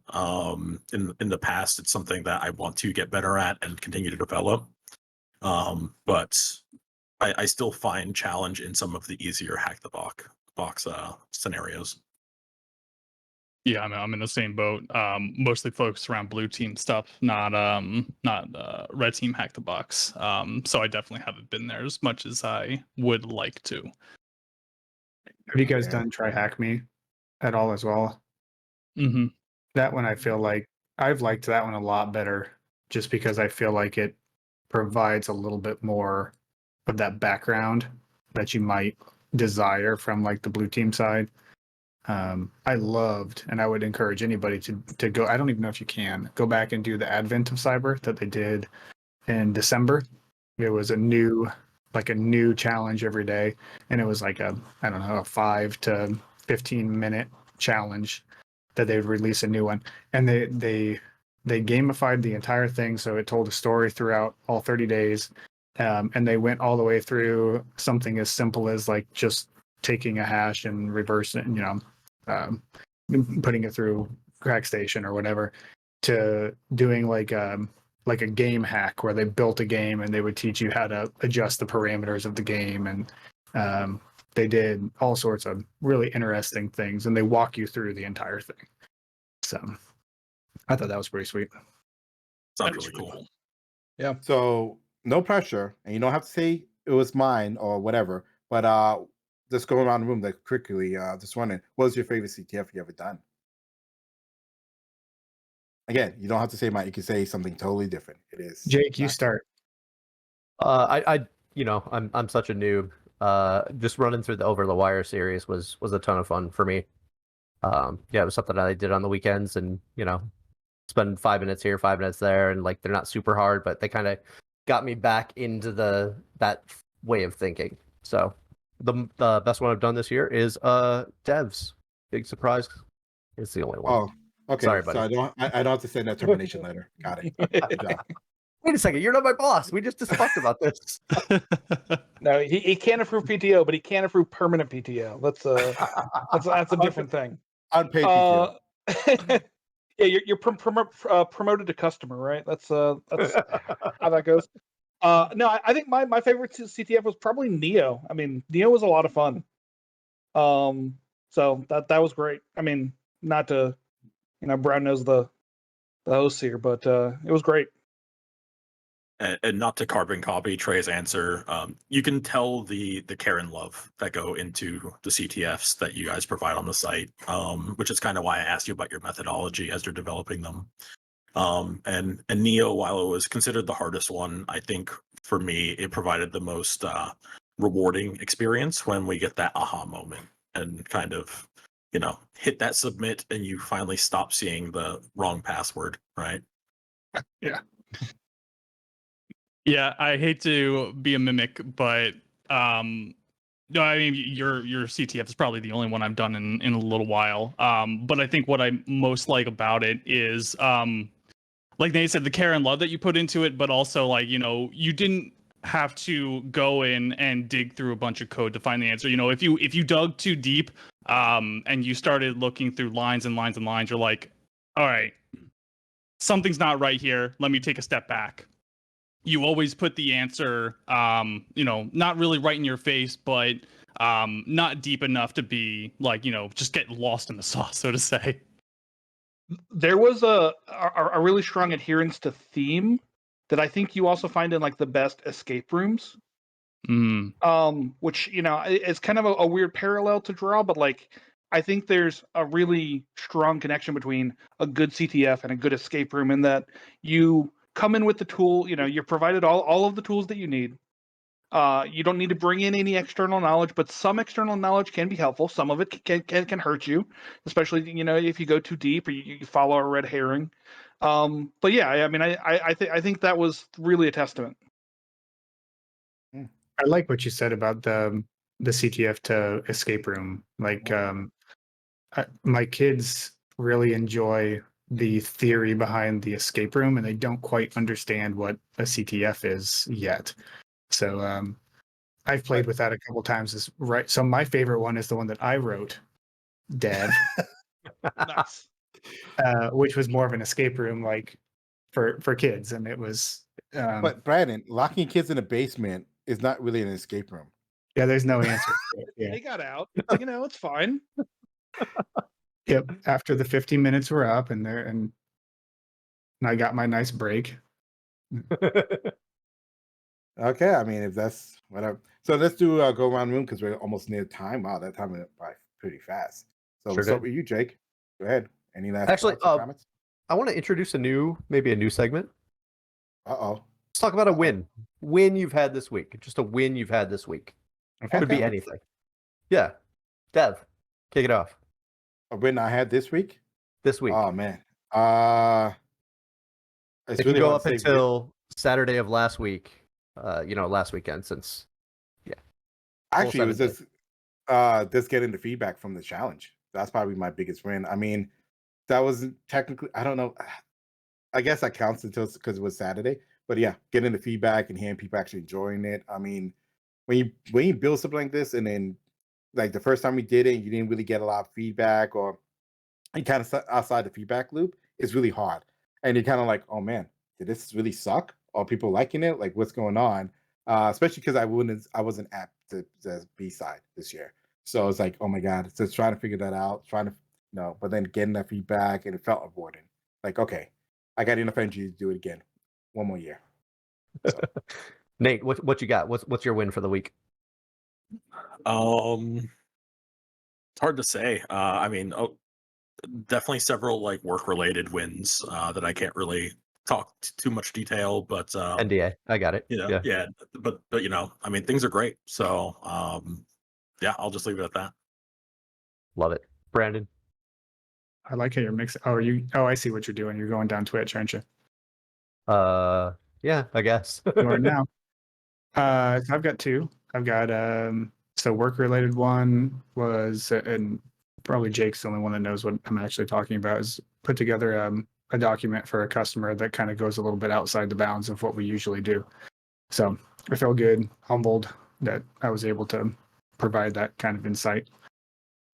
In the past, it's something that I want to get better at and continue to develop. But I still find challenge in some of the easier hack the box scenarios. Yeah, I'm in the same boat. Mostly focused around blue team stuff, not red team hack the box. So I definitely haven't been there as much as I would like to. Have you guys done Try Hack Me at all as well? Mm-hmm. That one, I feel like I've liked that one a lot better, just because I feel like it provides a little bit more of that background that you might desire from like the blue team side. I loved, and I would encourage anybody to go. I don't even know if you can go back and do the Advent of Cyber that they did in December. It was a new challenge every day, and it was like a 5 to 15 minute challenge that they would release a new one, and they gamified the entire thing, so it told a story throughout all 30 days, and they went all the way through something as simple as like just taking a hash and reversing, putting it through Crackstation or whatever, to doing like a game hack where they built a game and they would teach you how to adjust the parameters of the game, and they did all sorts of really interesting things, and they walk you through the entire thing. So I thought that was pretty sweet. Sounds really cool. Yeah. So no pressure, and you don't have to say it was mine or whatever. But just going around the room like quickly. Just wondering, what was your favorite CTF you ever done? Again, you don't have to say mine. You can say something totally different. It is Jake, you start. I'm such a noob. Just running through the Over the Wire series was a ton of fun for me. It was something I did on the weekends, and spend 5 minutes here, 5 minutes there, and like they're not super hard, but they kind of got me back into that way of thinking. So the best one I've done this year is Devs. Big surprise. It's the only one. Oh, okay. Sorry, buddy. So I don't have to send that termination letter. Got it. Good job. Wait a second, you're not my boss. We just talked about this. No, he can't approve PTO, but he can't approve permanent PTO. That's a different thing. Unpaid PTO. Yeah, you're promoted to customer, right? That's how that goes. No, I think my favorite CTF was probably Neo. I mean, Neo was a lot of fun. So that was great. I mean, not to, Brown knows the host here, but it was great. And not to carbon copy Trey's answer, you can tell the care and love that go into the CTFs that you guys provide on the site, which is kind of why I asked you about your methodology as you're developing them. And Neo, while it was considered the hardest one, I think for me it provided the most rewarding experience when we get that aha moment and kind of hit that submit, and you finally stop seeing the wrong password, right? Yeah. Yeah, I hate to be a mimic, but no, I mean your CTF is probably the only one I've done in a little while. But I think what I most like about it is like Nate said, the care and love that you put into it, but also like, you didn't have to go in and dig through a bunch of code to find the answer. If you dug too deep, and you started looking through lines and lines and lines, you're like, all right, something's not right here. Let me take a step back. You always put the answer, not really right in your face, but not deep enough to be like, just get lost in the sauce, so to say. There was a really strong adherence to theme that I think you also find in like the best escape rooms. Which is kind of a weird parallel to draw, but like I think there's a really strong connection between a good CTF and a good escape room, in that you come in with the tool, you're provided all of the tools that you need. You don't need to bring in any external knowledge, but some external knowledge can be helpful. Some of it can hurt you, especially if you go too deep or you follow a red herring. But yeah, I mean, I think that was really a testament. I like what you said about the CTF to escape room. Like, my kids really enjoy the theory behind the escape room, and they don't quite understand what a CTF is yet. So I've played with that a couple times. Right. So my favorite one is the one that I wrote, Dev, Nice. which was more of an escape room, like for kids, and it was. But Brandon, locking kids in a basement is not really an escape room. Yeah, there's no answer. Yeah. They got out. It's fine. Yep. After the 15 minutes were up, and I got my nice break. Okay, I mean, if that's whatever. So let's do go around room because we're almost near time. Wow, that time went by pretty fast. So Sure let's start did. with you, Jake. Go ahead. Any last Actually, thoughts or comments? I want to introduce maybe a new segment. Uh-oh. Let's talk about a win. Win you've had this week. Just a win you've had this week. Okay. Could be anything. Yeah. Dev, kick it off A win I had this week. this week. Oh man. It's It really can go hard up to say. until Saturday of last week. Last weekend, since Actually, it was 7 days. just getting the feedback from the challenge. That's probably my biggest win. I mean, that wasn't technically. I don't know. I guess that counts until because it was Saturday. But yeah, getting the feedback and hearing people actually enjoying it. I mean, when you build something like this, and then like the first time we did it, you didn't really get a lot of feedback, or you kind of outside the feedback loop, it's really hard. And you're kind of like, oh man, did this really suck? Are people liking it? Like, what's going on? Especially because I wasn't at the B side this year, so it's like, oh my god, so trying to figure that out, trying to no, but then getting that feedback, and it felt rewarding. Like, okay, I got enough energy to do it again, one more year. So. Nate, what you got? What's your win for the week? It's hard to say. I mean, definitely several like work related wins that I can't really talk too much detail, but NDA, I got it. yeah, but I mean, things are great. So yeah, I'll just leave it at that. Love it. Brandon. I like how you're mixing. Oh, I see what you're doing. You're going down Twitch, aren't you? Yeah, I guess. You are now. I've got two. I've got so work related one was, and probably Jake's the only one that knows what I'm actually talking about, is put together a document for a customer that kind of goes a little bit outside the bounds of what we usually do. So I felt good, humbled that I was able to provide that kind of insight.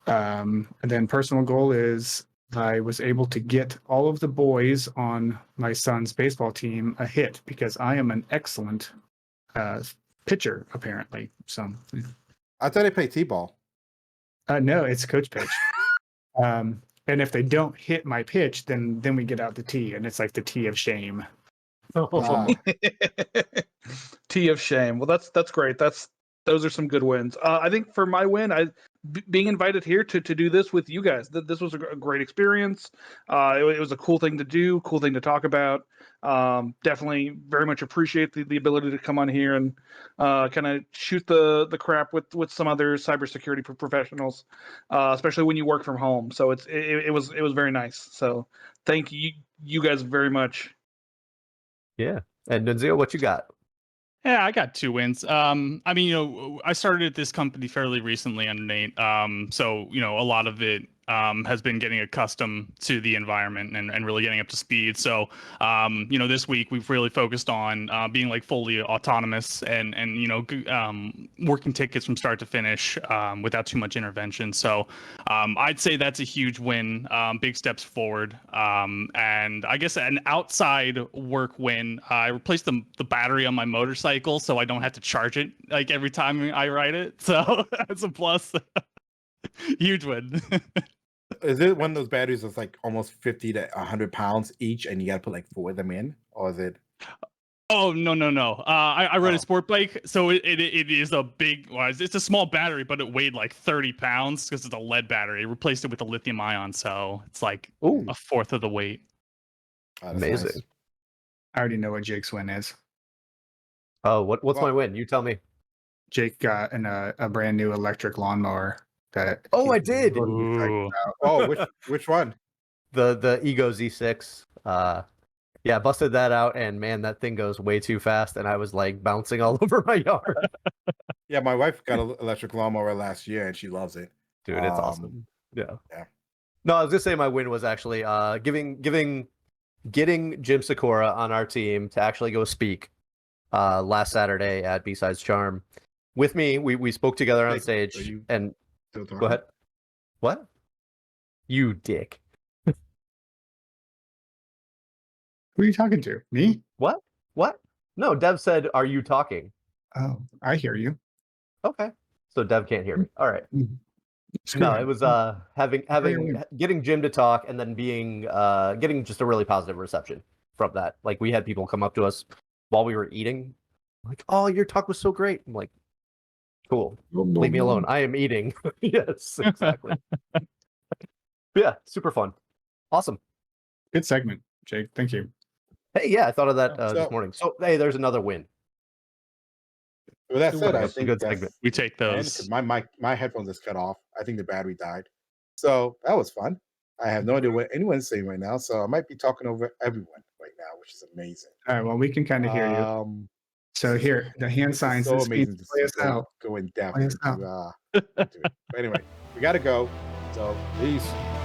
And then personal goal is I was able to get all of the boys on my son's baseball team a hit because I am an excellent pitcher, apparently. So I thought they played t-ball. no, it's coach pitch. And if they don't hit my pitch, then we get out the T, and it's like the T of shame. T of shame. Well, that's great. Those are some good wins. I think for my win, being invited here to do this with you guys, this was a great experience. It was a cool thing to do, cool thing to talk about. Definitely very much appreciate the ability to come on here and kind of shoot the crap with some other cybersecurity professionals, especially when you work from home. So it was very nice. So thank you guys very much. Yeah. And Nunzio, what you got? Yeah, I got 2 wins. I mean, I started at this company fairly recently under Nate. So, a lot of it has been getting accustomed to the environment and really getting up to speed. So, this week we've really focused on being like fully autonomous and working tickets from start to finish without too much intervention. So, I'd say that's a huge win, big steps forward. And I guess an outside work win, I replaced the battery on my motorcycle so I don't have to charge it like every time I ride it. So that's a plus. Huge win. Is it one of those batteries that's like almost 50 to 100 pounds each, and you got to put like 4 of them in, or is it? Oh no. I rode a sport bike, so it is a big. Well, it's a small battery, but it weighed like 30 pounds because it's a lead battery. I replaced it with a lithium ion, so it's like a fourth of the weight. Oh, that's Amazing. nice. I already know what Jake's win is. Oh, what's my win? You tell me. Jake got a brand new electric lawnmower that. Oh, I did. Oh, which one? The Ego Z6. Yeah, busted that out, and man, that thing goes way too fast, and I was like bouncing all over my yard. Yeah, my wife got an electric lawnmower last year, and she loves it. Dude, it's awesome. Yeah. Yeah. No, I was gonna say my win was actually getting Jim Sakura on our team to actually go speak last Saturday at BSides Charm with me. We spoke together on stage, and go ahead. What? You dick. Who are you talking to? Me? What? No, Dev said, "Are you talking?" Oh, I hear you. Okay. So Dev can't hear me. All right. Screw No, him. it was getting Jim to talk, and then getting just a really positive reception from that. Like, we had people come up to us while we were eating, like, "Oh, your talk was so great." I'm like, "Cool, leave me alone. I am eating." Yes, exactly. Yeah, super fun, awesome. Good segment, Jake. Thank you. Hey, yeah, I thought of that this morning. So, hey, there's another win. With that said, I That's a think good that's segment. We take the end, those. 'cause my headphones is cut off. I think the battery died. So that was fun. I have no idea what anyone's saying right now, so I might be talking over everyone right now, which is amazing. All right. Well, we can kind of hear you. So here, the hand This is signs. so This means amazing to play us go, out. go in depth Play us into, into it. But anyway, we got to go. So Peace.